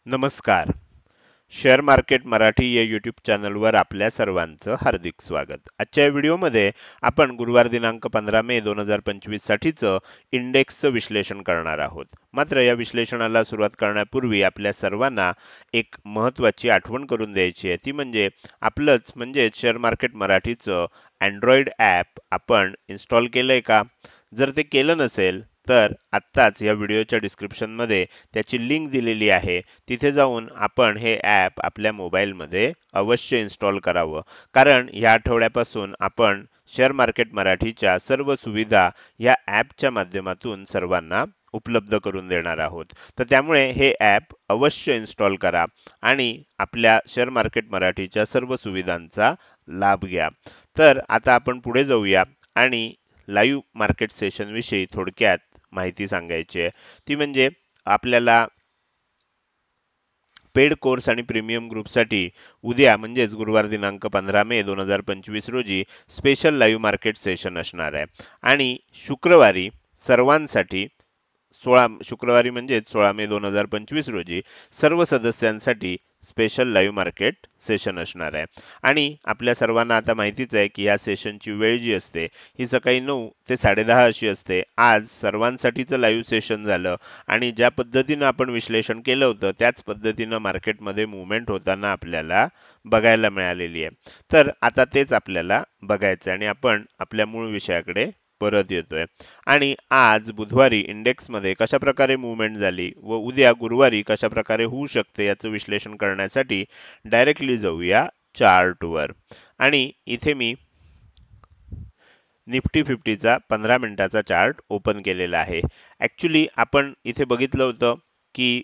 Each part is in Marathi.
नमस्कार. शेअर मार्केट मराठी या यूट्यूब चॅनलवर आपल्या सर्वांचं हार्दिक स्वागत. आजच्या या व्हिडिओमध्ये आपण गुरुवार दिनांक 15 मे 2025 साठीचं इंडेक्सचं विश्लेषण करणार आहोत. मात्र या विश्लेषणाला सुरुवात करण्यापूर्वी आपल्या सर्वांना एक महत्त्वाची आठवण करून द्यायची आहे. ती म्हणजे आपलंच म्हणजे शेअर मार्केट मराठीचं Android ॲप आपण इन्स्टॉल केलंय का? जर ते केलं नसेल तर आत्ताच या व्हिडिओच्या डिस्क्रिप्शनमध्ये त्याची लिंक दिलेली आहे. तिथे जाऊन आपण हे ॲप आपल्या मोबाईलमध्ये अवश्य इन्स्टॉल करावं. कारण या आठवड्यापासून आपण शेअर मार्केट मराठीच्या सर्व सुविधा या ॲपच्या माध्यमातून सर्वांना उपलब्ध करून देणार आहोत. तर त्यामुळे हे ॲप अवश्य इन्स्टॉल करा आणि आपल्या शेअर मार्केट मराठीच्या सर्व सुविधांचा लाभ घ्या. तर आता आपण पुढे जाऊया आणि लाईव्ह मार्केट सेशन विषयी थोडक्यात माहिती सांगायची आहे. ती म्हणजे आपल्याला पेड कोर्स आणि प्रीमियम ग्रुपसाठी उद्या म्हणजेच गुरुवार दिनांक 15 मे 2025 रोजी स्पेशल लाईव्ह मार्केट सेशन असणार आहे. आणि शुक्रवारी सर्वांसाठी शुक्रवारी म्हणजेच 16 मे 2025 रोजी सर्व सदस्यांसाठी स्पेशल लाईव्ह मार्केट सेशन असणार आहे. आणि आपल्या सर्वांना आता माहितीच आहे की या सेशनची वेळ जी असते ही सकाळी 9 ते 10:30 अशी असते. आज सर्वांसाठीचं लाईव्ह सेशन झालं आणि ज्या पद्धतीनं आपण विश्लेषण केलं होतं त्याच पद्धतीनं मार्केटमध्ये मुवमेंट होताना आपल्याला बघायला मिळालेली आहे. तर आता तेच आपल्याला बघायचं आणि आपण आपल्या मूळ विषयाकडे परत येतोय. आणि आज बुधवारी इंडेक्समध्ये कशा प्रकारे मुवमेंट झाली व उद्या गुरुवारी कशा प्रकारे होऊ शकते याचं विश्लेषण करण्यासाठी डायरेक्टली जाऊया चार्टवर. आणि इथे मी निफ्टी 50चा 15 मिनिटाचा चार्ट ओपन केलेला आहे. ॲक्च्युली आपण इथे बघितलं होतं की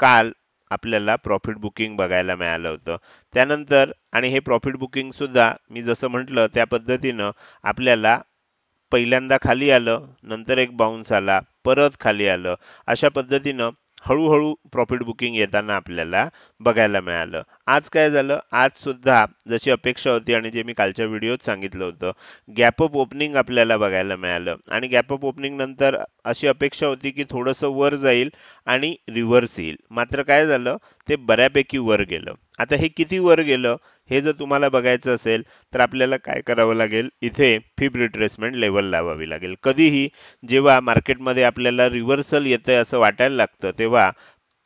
काल आपल्याला प्रॉफिट बुकिंग बघायला मिळालं होतं. त्यानंतर आणि हे प्रॉफिट बुकिंग सुद्धा मी जसं म्हटलं त्या पद्धतीनं आपल्याला पहिल्यांदा खाली आलं, नंतर एक बाउन्स आला, परत खाली आलं. अशा पद्धतीनं हळूहळू प्रॉफिट बुकिंग येताना आपल्याला बघायला मिळालं. आज काय झालं? आज सुद्धा जशी अपेक्षा होती आणि जे मी कालच्या व्हिडिओत सांगितलं होतं, गॅप अप ओपनिंग आपल्याला बघायला मिळालं आणि गॅप अप ओपनिंग नंतर अशी अपेक्षा होती की थोडंसं वर जाईल आणि रिव्हर्स येईल. मात्र काय झालं? ते बऱ्यापैकी वर गेलं. आता हे किती वर गेलं हे जर तुम्हाला बघायचं असेल तर आपल्याला काय करावं लागेल? इथे फिब रिट्रेसमेंट लेवल लावावी लागेल. कधीही जेव्हा मार्केटमध्ये आपल्याला रिव्हर्सल येतंय असं वाटायला लागतं तेव्हा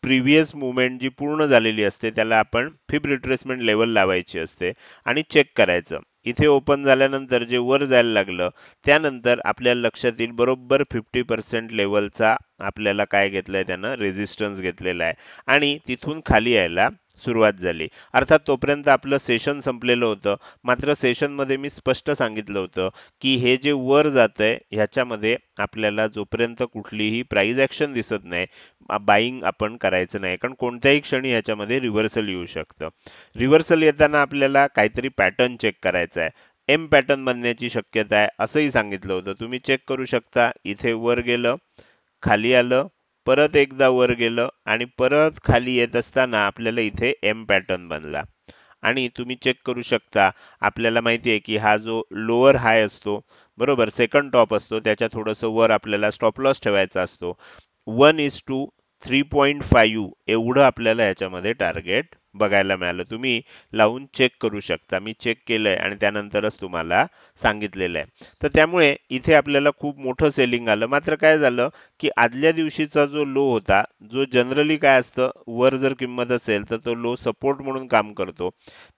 प्रिव्हियस मुवमेंट जी पूर्ण झालेली असते त्याला आपण फिब रिट्रेसमेंट लेवल लावायची असते आणि चेक करायचं. इथे ओपन झाल्यानंतर जे वर जायला लागलं त्यानंतर आपल्या लक्षात येईल बरोबर 50% लेवलचा आपल्याला काय घेतलंय त्यानं रेझिस्टन्स घेतलेला आहे आणि तिथून खाली यायला सुरुवात झाली. अर्थात तोपर्यंत आपलं सेशन संपलेलं होतं. मात्र सेशनमध्ये मी स्पष्ट सांगितलं होतं की हे जे वर जातंय ह्याच्यामध्ये आपल्याला जोपर्यंत कुठलीही प्राइस ॲक्शन दिसत नाही बाईंग आपण करायचं नाही. कारण कोणत्याही क्षणी ह्याच्यामध्ये रिव्हर्सल येऊ शकतं. रिव्हर्सल येताना आपल्याला काहीतरी पॅटर्न चेक करायचा आहे. एम पॅटर्न बनण्याची शक्यता आहे असंही सांगितलं होतं. तुम्ही चेक करू शकता. इथे वर गेलं, खाली आलं, परत एकदा वर गेलं आणि परत खाली येत असताना आपल्याला इथे एम पॅटर्न बनला. आणि तुम्ही चेक करू शकता आपल्याला माहिती आहे की हा जो लोअर हाय असतो बरोबर सेकंड टॉप असतो त्याच्या थोडंसं वर आपल्याला स्टॉप लॉस ठेवायचा असतो. 1:3.5 एवढं आपल्याला याच्यामध्ये टार्गेट बघायला मिळालं. तुम्ही लावून चेक करू शकता. मी चेक केलंय आणि त्यानंतरच तुम्हाला सांगितलेलं आहे. तर त्यामुळे इथे आपल्याला खूप मोठं सेलिंग आलं. मात्र काय झालं की आदल्या दिवशीचा जो लो होता जो जनरली काय असतं वर जर किंमत असेल तर तो लो सपोर्ट म्हणून काम करतो.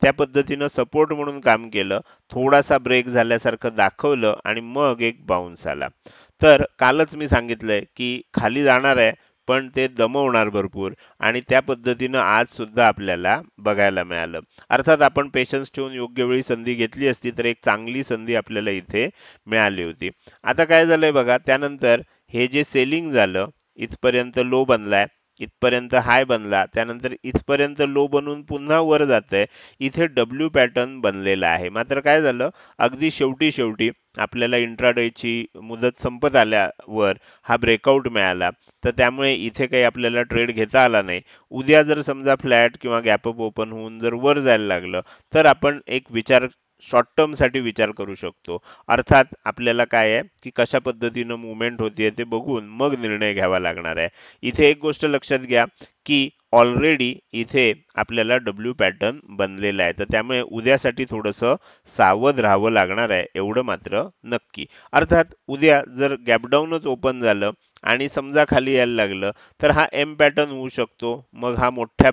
त्या पद्धतीनं सपोर्ट म्हणून काम केलं. थोडासा ब्रेक झाल्यासारखं दाखवलं आणि मग एक बाउन्स आला. तर कालच मी सांगितलंय की खाली जाणार आहे पण ते दमवणार भरपूर आणि त्या पद्धतीनं आज सुद्धा आपल्याला बघायला मिळालं. अर्थात आपण पेशन्स ठेवून योग्य वेळी संधी घेतली असती तर एक चांगली संधी आपल्याला इथे मिळाली होती. आता काय झालंय बघा त्यानंतर हे जे सेलिंग झालं इथपर्यंत लो बनलाय, इथपर्यंत हाय बनला, त्यानंतर इथपर्यंत लो बनून पुन्हा वर जातंय. इथे डब्ल्यू पॅटर्न बनलेला आहे. मात्र काय झालं अगदी शेवटी आपल्याला इंट्राडेची मुदत संपत आल्यावर हा ब्रेकआउट मिळाला. तर त्यामुळे इथे काही आपल्याला ट्रेड घेता आला नाही. उद्या जर समजा फ्लॅट किंवा गॅप अप ओपन होऊन जर वर जायला लागलं तर आपण एक शॉर्ट टर्मसाठी विचार करू शकतो. अर्थात आपल्याला काय आहे की कशा पद्धतीनं मुवमेंट होतीये ते बघून मग निर्णय घ्यावा लागणार आहे. इथे एक गोष्ट लक्षात घ्या की ऑलरेडी इथे आपल्याला डब्ल्यू पॅटर्न बनलेला आहे. तर त्यामुळे उद्यासाठी थोडंसं सावध राहावं लागणार आहे, एवढं मात्र नक्की. अर्थात उद्या जर गॅपडाऊनच ओपन झालं आणि समजा खाली यायला लागलं, तर हा एम पॅटर्न होऊ शकतो. मग हा मोठ्या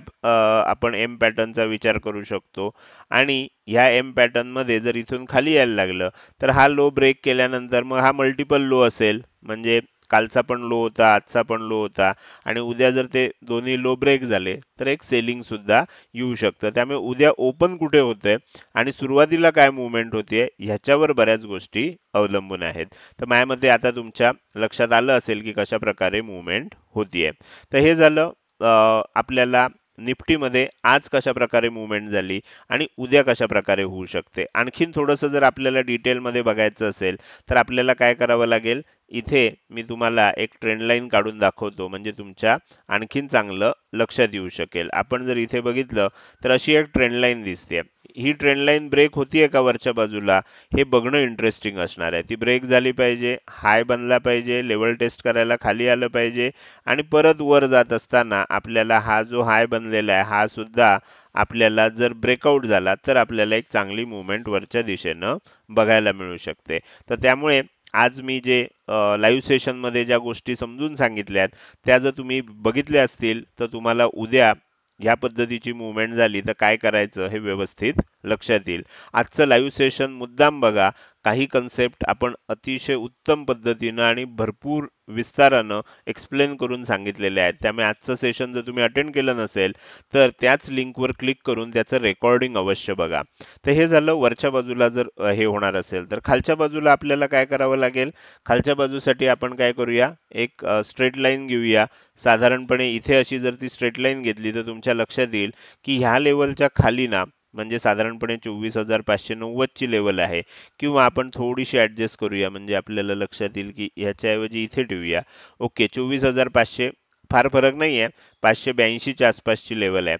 आपण एम पॅटर्नचा विचार करू शकतो. आणि ह्या एम पॅटर्न मध्ये जर इथून खाली यायला लागलं, तर हा लो ब्रेक केल्यानंतर मग हा मल्टिपल लो असेल. म्हणजे कालचा पण लो होता, आजचा पण लो होता, आणि उद्या जर ते दोन्ही लो ब्रेक झाले तर एक सेलिंग सुद्धा येऊ शकतं. त्यामुळे उद्या ओपन कुठे होतंय आणि सुरुवातीला काय मुवमेंट होतीये ह्याच्यावर बऱ्याच गोष्टी अवलंबून आहेत. तर माझ्या मते आता तुमच्या लक्षात आलं असेल की कशा प्रकारे मुवमेंट होतीये. तर हे झालं आपल्याला निफ्टीमध्ये आज कशा प्रकारे मुवमेंट झाली आणि उद्या कशा प्रकारे होऊ शकते. आणखीन थोडंसं जर आपल्याला डिटेलमध्ये बघायचं असेल तर आपल्याला काय करावं लागेल, इथे मी तुम्हाला एक ट्रेंड लाईन काढून दाखवतो, म्हणजे तुमच्या आणखीन चांगलं लक्षात येऊ शकेल. आपण जर इथे बघितलं तर अशी एक ट्रेंड लाईन दिसते. ही ट्रेंड लाईन ब्रेक होतीये का वरच्या बाजूला, हे बघणं इंटरेस्टिंग असणार आहे. ती ब्रेक झाली पाहिजे, हाय बनला पाहिजे, लेवल टेस्ट करायला खाली आलं पाहिजे, आणि परत वर जात असताना आपल्याला हा जो हाय बनलेला आहे हा सुद्धा आपल्याला जर ब्रेकआउट झाला तर आपल्याला एक चांगली मुवमेंट वरच्या दिशेनं बघायला मिळू शकते. तर त्यामुळे आज मी जे लाईव्ह सेशनमध्ये ज्या गोष्टी समजून सांगितल्यात त्या जर तुम्ही बघितल्या असतील तर तुम्हाला उद्या ह्या पद्धतीची मुवमेंट झाली तर काय करायचं हे व्यवस्थित लक्षात येईल. आजचं लाईव्ह सेशन मुद्दाम बघा. काही कन्सेप्ट आपण अतिशय उत्तम पद्धतीनं आणि भरपूर विस्तारानं एक्सप्लेन करून सांगितलेले आहेत. त्यामुळे आजचं सेशन जर तुम्ही अटेंड केलं नसेल तर त्याच लिंकवर क्लिक करून त्याचं रेकॉर्डिंग अवश्य बघा. तर हे झालं वरच्या बाजूला जर हे होणार असेल. तर खालच्या बाजूला आपल्याला काय करावं लागेल, खालच्या बाजूसाठी आपण काय करूया, एक स्ट्रेट लाईन घेऊया. साधारणपणे इथे अशी जर ती स्ट्रेट लाईन घेतली तर तुमच्या लक्षात येईल की ह्या लेवलच्या खाली ना, म्हणजे साधारणपणे 24,590 ची लेवल आहे. किंवा आपण थोडीशी ऍडजस्ट करूया, म्हणजे आपल्याला लक्षात येईल की ह्याच्याऐवजी इथे ठेवूया. ओके, 24,500 फार फरक नाहीये, 582 च्या आसपासची लेवल आहे.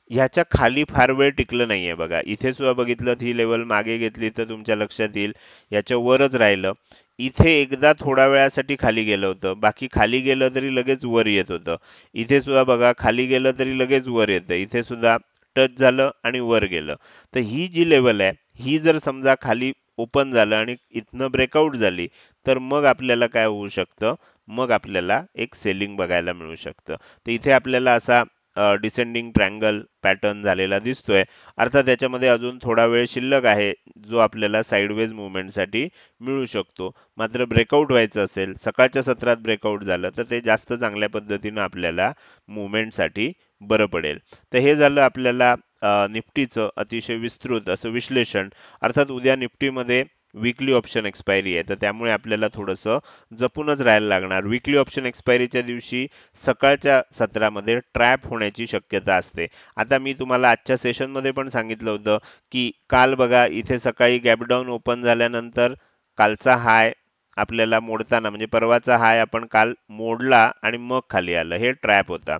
ह्याच्या खाली फार वेळ टिकलं नाहीये बघा. इथे सुद्धा बघितलं ही लेवल मागे घेतली तर तुमच्या लक्षात येईल याच्या वरच राहिलं. इथे एकदा थोड्या वेळासाठी खाली गेलं होतं, बाकी खाली गेलं तरी लगेच वर येत होतं. इथे सुद्धा बघा खाली गेलं तरी लगेच वर येतं. इथे सुद्धा टच झालं आणि वर गेलं. तर ही जी लेवल आहे ही जर समजा खाली ओपन झालं आणि इथनं ब्रेकआउट झाली तर मग आपल्याला काय होऊ शकतं, मग आपल्याला एक सेलिंग बघायला मिळू शकतं. तर इथे आपल्याला असा डिसेंडिंग ट्रँगल पॅटर्न झालेला दिसतोय. अर्थात त्याच्यामध्ये अजून थोडा वेळ शिल्लक आहे जो आपल्याला साइडवेज मुवमेंटसाठी मिळू शकतो. मात्र ब्रेकआउट व्हायचं असेल, सकाळच्या सत्रात ब्रेकआउट झालं तर ते जास्त चांगल्या पद्धतीनं आपल्याला मुवमेंटसाठी बरं पडेल. तर हे झालं आपल्याला निफ्टीचं अतिशय विस्तृत असं विश्लेषण. अर्थात उद्या निफ्टीमध्ये वीकली ऑप्शन एक्सपायरी आहे, तर त्यामुळे आपल्याला थोडंसं जपूनच राहायला लागणार. वीकली ऑप्शन एक्सपायरीच्या दिवशी सकाळच्या सत्रामध्ये ट्रॅप होण्याची शक्यता असते. आता मी तुम्हाला आजच्या सेशनमध्ये पण सांगितलं होतं की काल बघा इथे सकाळी गॅपडाऊन ओपन झाल्यानंतर कालचा हाय आपल्याला मोडताना, म्हणजे परवाचा हाय आपण काल मोडला आणि मग खाली आलं, हे ट्रॅप होता.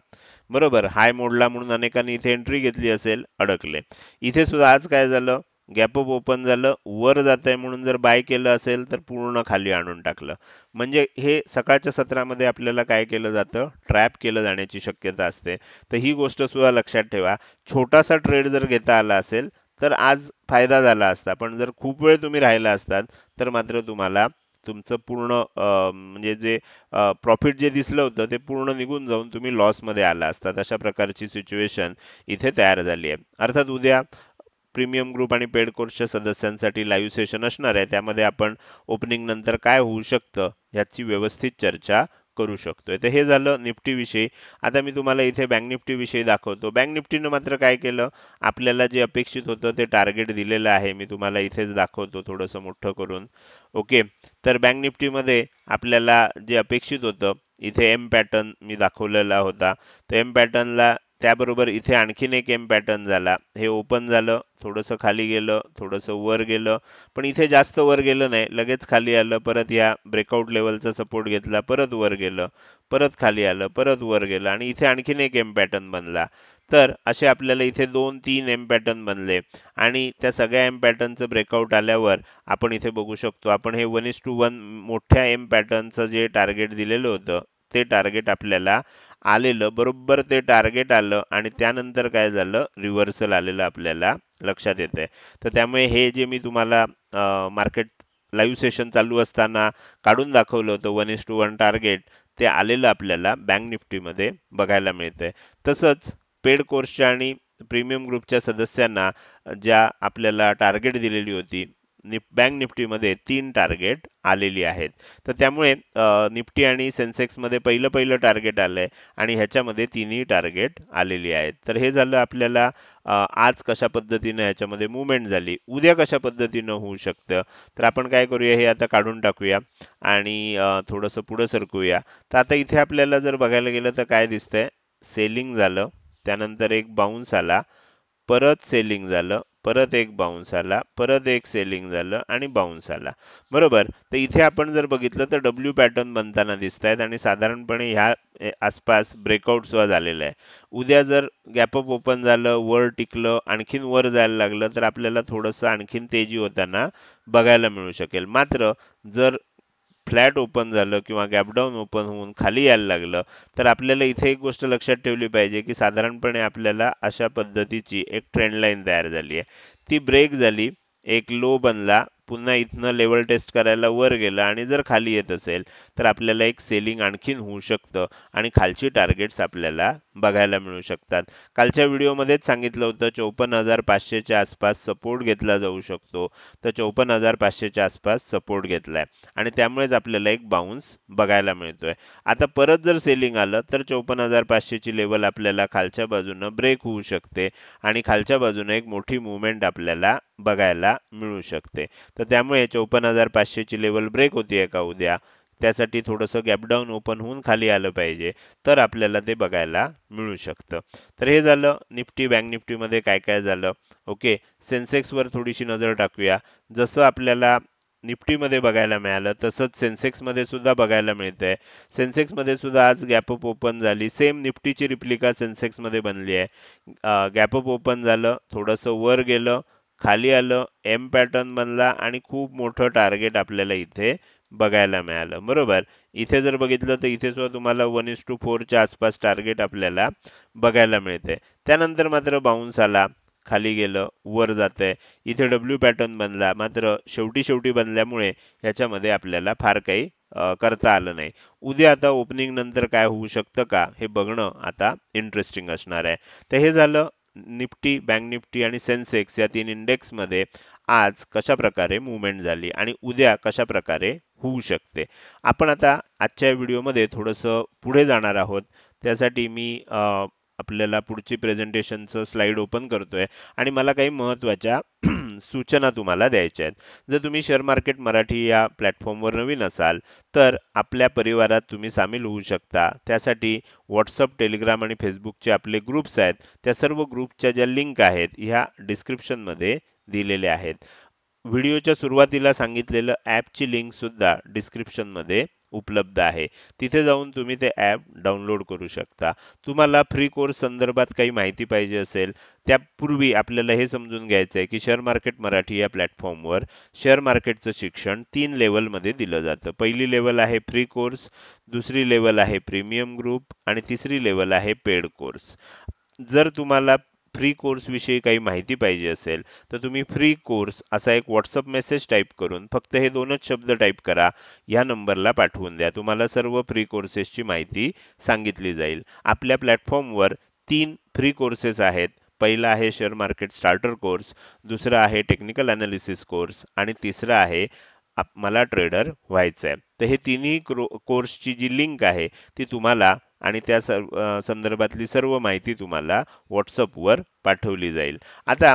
बरोबर, हाय मोडला म्हणून अनेकांनी इथे एंट्री घेतली असेल, अडकले. इथे सुद्धा आज काय झालं, गॅप अप ओपन झालं, वर जात आहे म्हणून जर बाय केलं असेल तर पूर्ण खाली आणून टाकलं. म्हणजे हे सकाळच्या सत्रामध्ये आपल्याला काय केलं जातं, ट्रॅप केलं जाण्याची शक्यता असते. तर ही गोष्ट सुद्धा लक्षात ठेवा. छोटासा ट्रेड जर घेता आला असेल तर आज फायदा झाला असता, पण जर खूप वेळ तुम्ही राहिला असतात तर मात्र तुम्हाला तुमचं पूर्ण म्हणजे जे प्रॉफिट जे दिसलं होतं ते पूर्ण निघून जाऊन तुम्ही लॉसमध्ये आला असतात. अशा प्रकारची सिच्युएशन इथे तयार झाली आहे. अर्थात उद्या प्रीमियम ग्रुप आणि पेड कोर्सच्या सदस्यांसाठी लाईव्ह सेशन असणार आहे. त्यामध्ये आपण ओपनिंग नंतर काय होऊ शकतं याची व्यवस्थित चर्चा करू शकतोय. तर हे झालं निफ्टी विषयी. आता मी तुम्हाला इथे बँक निफ्टी विषयी दाखवतो. बँक निफ्टीनं मात्र काय केलं, आपल्याला जे अपेक्षित होतं ते टार्गेट दिलेलं आहे. मी तुम्हाला इथेच दाखवतो थोडंसं मोठं करून. ओके, तर बँक निफ्टीमध्ये आपल्याला जे अपेक्षित होतं, इथे एम पॅटर्न मी दाखवलेला होता. तर एम पॅटर्नला त्याबरोबर इथे आणखीन एक एम पॅटर्न झाला. हे ओपन झालं, थोडंसं खाली गेलं, थोडंसं वर गेलं, पण इथे जास्त वर गेलं नाही, लगेच खाली आलं. परत या ब्रेकआउट लेवलचा सपोर्ट घेतला, परत वर गेलं, परत खाली आलं, परत वर गेलं, आणि इथे आणखीन एक एम पॅटर्न बनला. तर असे आपल्याला इथे 2-3 एम पॅटर्न बनले. आणि त्या सगळ्या एम पॅटर्नचं ब्रेकआउट आल्यावर आपण इथे बघू शकतो, आपण हे 1:1 मोठ्या एम पॅटर्नचं जे टार्गेट दिलेलं होतं ते टार्गेट आपल्याला आलेलं, बरोबर ते टार्गेट आलं आणि त्यानंतर काय झालं, रिव्हर्सल आलेलं आपल्याला लक्षात येतंय. तर त्यामुळे हे जे मी तुम्हाला मार्केट लाईव्ह सेशन चालू असताना काढून दाखवलं होतं 1:1 टार्गेट, ते आलेलं आपल्याला बँक निफ्टीमध्ये बघायला मिळतंय. तसंच पेड कोर्सच्या आणि प्रीमियम ग्रुपच्या सदस्यांना ज्या आपल्याला टार्गेट दिलेली होती, बँक निफ्टीमध्ये 3 टार्गेट आलेली आहेत. तर त्यामुळे निफ्टी आणि सेन्सेक्समध्ये पहिलं पहिलं टार्गेट आलंय आणि ह्याच्यामध्ये तिन्ही टार्गेट आलेली आहेत. तर हे झालं आपल्याला आज कशा पद्धतीनं ह्याच्यामध्ये मूव्हमेंट झाली. उद्या कशा पद्धतीनं होऊ शकतं, तर आपण काय करूया, हे आता काढून टाकूया आणि थोडंसं पुढं सरकूया. तर आता इथे आपल्याला जर बघायला गेलं तर काय दिसतंय, सेलिंग झालं, त्यानंतर एक बाउन्स आला, परत सेलिंग झालं, परत एक बाउन्स आला, परत एक सेलिंग झालं आणि बाउन्स आला. बरोबर. तर इथे आपण जर बघितलं तर डब्ल्यू पॅटर्न बनताना दिसत आहेत आणि साधारणपणे ह्या आसपास ब्रेकआउट सुद्धा झालेलं आहे. उद्या जर गॅप अप ओपन झालं, वर टिकलं, आणखीन वर जायला लागलं, तर आपल्याला थोडंसं आणखीन तेजी होताना बघायला मिळू शकेल. मात्र जर फ्लॅट ओपन झालं किंवा गॅप डाऊन ओपन होऊन खाली यायला लागलं, तर आपल्याला इथे एक गोष्ट लक्षात ठेवली पाहिजे, की साधारणपणे आपल्याला अशा पद्धतीची एक ट्रेंड लाईन तयार झाली आहे. ती ब्रेक झाली, एक लो बनला, पुन्हा इथनं लेवल टेस्ट करायला वर गेला आणि जर खाली येत असेल, तर आपल्याला एक सेलिंग आणखीन होऊ शकतं आणि खालची टार्गेट्स आपल्याला बघायला मिळू शकतात. कालच्या व्हिडिओमध्येच सांगितलं होतं 54,500 च्या आसपास सपोर्ट घेतला जाऊ शकतो. तर 54,500 च्या आसपास सपोर्ट घेतलाय आणि त्यामुळेच आपल्याला एक बाउन्स बघायला मिळतोय. आता परत जर सेलिंग आलं तर 54,500 ची लेवल आपल्याला खालच्या बाजूनं ब्रेक होऊ शकते आणि खालच्या बाजूने एक मोठी मूव्हमेंट आपल्याला बघायला मिळू शकते. तर त्यामुळे 54,500 ची लेवल ब्रेक होतीये का उद्या, त्यासाठी थोडंसं गॅप डाऊन ओपन होऊन खाली आलं पाहिजे, तर आपल्याला ते बघायला मिळू शकतं. तर हे झालं निफ्टी बँक निफ्टीमध्ये काय काय झालं. ओके. सेन्सेक्सवर थोडीशी नजर टाकूया. जसं आपल्याला निफ्टीमध्ये बघायला मिळालं तसंच सेन्सेक्समध्ये सुद्धा बघायला मिळतंय. सेन्सेक्समध्ये सुद्धा आज गॅप अप ओपन झाली, सेम निफ्टीची रिप्लिका सेन्सेक्समध्ये बनली आहे. गॅप अप ओपन झालं, थोडंसं वर गेलं, खाली आलं, एम पॅटर्न बनला आणि खूप मोठं टार्गेट आपल्याला इथे बघायला मिळालं. बरोबर. इथे जर बघितलं तर इथे सुद्धा तुम्हाला 1:4 च्या आसपास टार्गेट आपल्याला बघायला मिळते. त्यानंतर मात्र बाउन्स आला, खाली गेलं, वर जातंय. इथे डब्ल्यू पॅटर्न बनला, मात्र शेवटी शेवटी बनल्यामुळे ह्याच्यामध्ये आपल्याला फार काही करता आलं नाही. उद्या आता ओपनिंग नंतर काय होऊ शकतं का, हे बघणं आता इंटरेस्टिंग असणार आहे. तर हे झालं निफ्टी, बँक निफ्टी आणि सेन्सेक्स या 3 इंडेक्समध्ये आज कशा प्रकारे मूव्हमेंट झाली आणि उद्या कशा प्रकारे होऊ शकते. आपण आता आजच्या व्हिडिओमध्ये थोडंसं पुढे जाणार आहोत. त्यासाठी मी आपल्याला पुढची प्रेझेंटेशनचं स्लाइड ओपन करतोय आणि मला काही महत्त्वाच्या सूचना तुम्हाला द्यायच्या आहेत. जर तुम्ही शेअर मार्केट मराठी या प्लॅटफॉर्मवर नवीन असाल, तर आपल्या परिवारात तुम्ही सामील होऊ शकता. त्यासाठी WhatsApp, Telegram आणि Facebookचे आपले ग्रुप्स आहेत. त्या सर्व ग्रुपच्या ज्या लिंक आहेत, ह्या डिस्क्रिप्शनमध्ये दिलेल्या आहेत. व्हिडिओच्या सुरुवातीला सांगितलेलं ॲपची लिंक सुद्धा डिस्क्रिप्शनमध्ये उपलब्ध आहे. तिथे जाऊन तुम्ही ते ॲप डाउनलोड करू शकता. तुम्हाला फ्री कोर्स संदर्भात काही माहिती पाहिजे असेल, त्यापूर्वी आपल्याला हे समजून घ्यायचं आहे की शेअर मार्केट मराठी या प्लॅटफॉर्मवर शेअर मार्केटचं शिक्षण 3 लेव्हलमध्ये दिलं जातं. पहिली लेव्हल आहे फ्री कोर्स, दुसरी लेव्हल आहे प्रीमियम ग्रुप आणि तिसरी लेव्हल आहे पेड कोर्स. जर तुम्हाला फ्री कोर्स विषयी काही माहिती पाहिजे असेल, तर तुम्ही फ्री कोर्स असा एक व्हॉट्सअप मेसेज टाईप करून फक्त हे 2च शब्द टाईप करा, ह्या नंबरला पाठवून द्या. तुम्हाला सर्व फ्री कोर्सेसची माहिती सांगितली जाईल. आपल्या प्लॅटफॉर्मवर 3 फ्री कोर्सेस आहेत. पहिला आहे शेअर मार्केट स्टार्टर कोर्स, दुसरा आहे टेक्निकल अनालिसिस कोर्स आणि तिसरा आहे मला ट्रेडर व्हायचं आहे. तर हे तिन्ही कोर्सची जी लिंक आहे ती तुम्हाला आणि त्या संदर्भातली सर्व माहिती तुम्हाला WhatsAppवर पाठवली जाईल. आता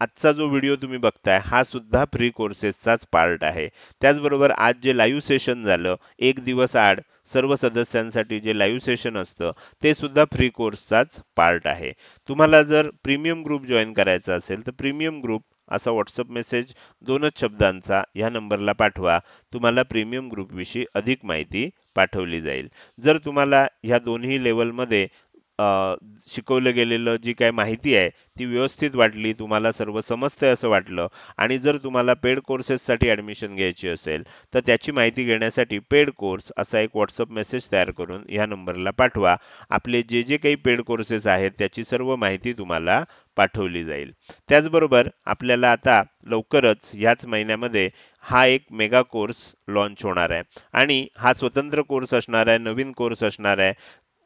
आजचा जो व्हिडिओ तुम्ही बघताय हा सुद्धा फ्री कोर्सेसचाच पार्ट आहे. त्याचबरोबर आज जे लाईव्ह सेशन झालं, एक दिवस आड सर्व सदस्यांसाठी जे लाईव्ह सेशन असतं, ते सुद्धा फ्री कोर्सचाच पार्ट आहे. तुम्हाला जर प्रीमियम ग्रुप जॉईन करायचा असेल, तर प्रीमियम ग्रुप असा व्हॉट्सअप मेसेज 2च शब्दांचा ह्या नंबरला पाठवा. तुम्हाला प्रीमियम ग्रुपविषयी अधिक माहिती पाठवली जाईल. जर तुम्हाला ह्या दोन्ही लेव्हलमध्ये शिकवलं गेलेलं जी काही माहिती आहे ती व्यवस्थित वाटली, तुम्हाला सर्व समजतंय असं वाटलं आणि जर तुम्हाला पेड कोर्सेससाठी ॲडमिशन घ्यायची असेल, तर त्याची माहिती घेण्यासाठी पेड कोर्स असा एक WhatsApp मेसेज तयार करून ह्या नंबरला पाठवा. आपले जे जे काही पेड कोर्सेस आहेत त्याची सर्व माहिती तुम्हाला पाठवली जाईल. त्याचबरोबर आपल्याला आता लवकरच ह्याच महिन्यामध्ये हा एक मेगा कोर्स लॉन्च होणार आहे आणि हा स्वतंत्र कोर्स असणार आहे, नवीन कोर्स असणार आहे.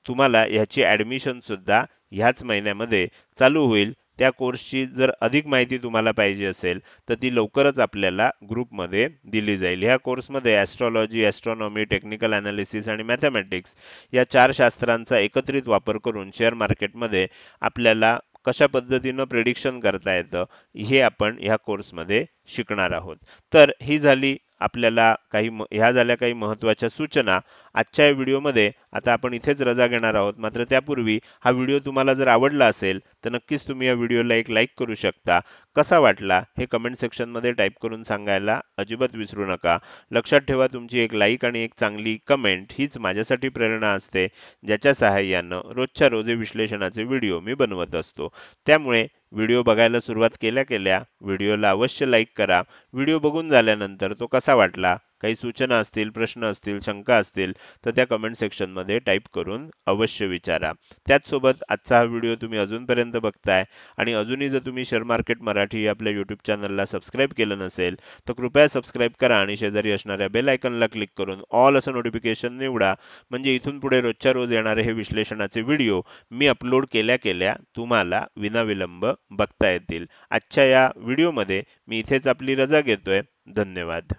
तुम्हाला ह्याची ॲडमिशन सुद्धा ह्याच महिन्यामध्ये चालू होईल. त्या कोर्सची जर अधिक माहिती तुम्हाला पाहिजे असेल, तर ती लवकरच आपल्याला ग्रुपमध्ये दिली जाईल. ह्या कोर्समध्ये ॲस्ट्रॉलॉजी, ॲस्ट्रॉनॉमी, टेक्निकल ॲनालिसिस आणि मॅथेमॅटिक्स या 4 शास्त्रांचा एकत्रित वापर करून शेअर मार्केटमध्ये आपल्याला कशा पद्धतीनं प्रिडिक्शन करता येतं, हे आपण ह्या कोर्समध्ये शिकणार आहोत. तर ही झाली आपल्याला ह्या झाल्या काही महत्त्वाच्या सूचना. आजच्या या व्हिडिओमध्ये आता आपण इथेच रजा घेणार आहोत. मात्र त्यापूर्वी हा व्हिडिओ तुम्हाला जर आवडला असेल, तर नक्कीच तुम्ही या व्हिडिओला एक लाईक करू शकता. कसा वाटला हे कमेंट सेक्शनमध्ये टाईप करून सांगायला अजिबात विसरू नका. लक्षात ठेवा, तुमची एक लाईक आणि एक चांगली कमेंट हीच माझ्यासाठी प्रेरणा असते, ज्याच्या सहाय्यानं रोजच्या रोज हे विश्लेषणाचे व्हिडिओ मी बनवत असतो. त्यामुळे व्हिडिओ बघायला सुरुवात केल्या व्हिडिओला अवश्य लाईक करा. व्हिडिओ बघून झाल्यानंतर तो कसा वाटला, काही सूचना असतील, प्रश्न असतील, शंका असतील, तर त्या कमेंट सेक्शनमध्ये टाईप करून अवश्य विचारा. त्याचसोबत आजचा हा व्हिडिओ तुम्ही अजूनपर्यंत बघताय आणि अजूनही जर तुम्ही शेअर मार्केट मराठी या आपल्या यूट्यूब चॅनलला सबस्क्राईब केलं नसेल, तर कृपया सबस्क्राईब करा आणि शेजारी असणाऱ्या बेल आयकॉनला क्लिक करून ऑल असं नोटिफिकेशन निवडा. म्हणजे इथून पुढे रोजच्या रोज येणारे हे विश्लेषणाचे व्हिडिओ मी अपलोड केल्या तुम्हाला विनाविलंब बघता येतील. आजच्या या व्हिडिओमध्ये मी इथेच आपली रजा घेतोय. धन्यवाद.